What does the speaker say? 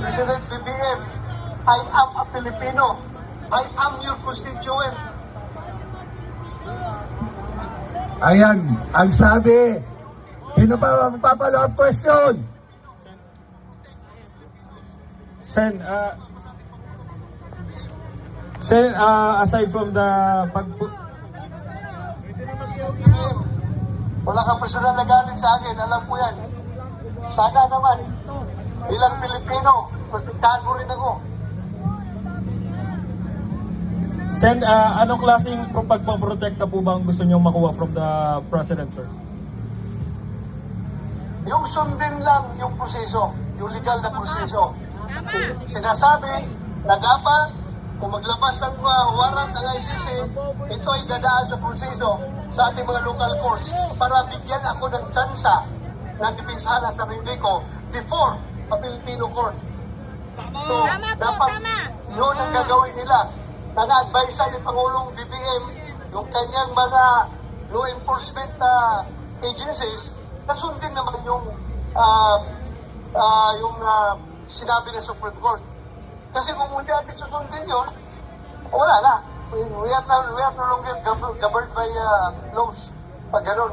President BBM, I am a Filipino. I am your constituent. Ayan, ang sabi. Sino pa magpapalawang question? Sen, aside from the BBM, wala kang personal na galit sa akin, alam ko yan. Sana naman, bilang Pilipino, protektado rin ako. Sen, anong klaseng pagpaprotekta po ba ang gusto niyong makuha from the President, sir? Yung sundin lang yung proseso, yung legal na proseso. Sinasabi na dapat kung maglabas ng warrant ng ICC, ito ay dadaan sa proseso sa ating mga local courts para bigyan ako ng tsansa na depensahan ang sarili ko before a Filipino court. So, dapat yun ang gagawin nila. Nag-advise ni Pangulong BBM yung kanyang mga law enforcement agencies na sundin naman yung sinabi ng Supreme Court. Kasi kung hindi natin susundin yun, wala na. We are no longer governed by laws. Pag gano'n.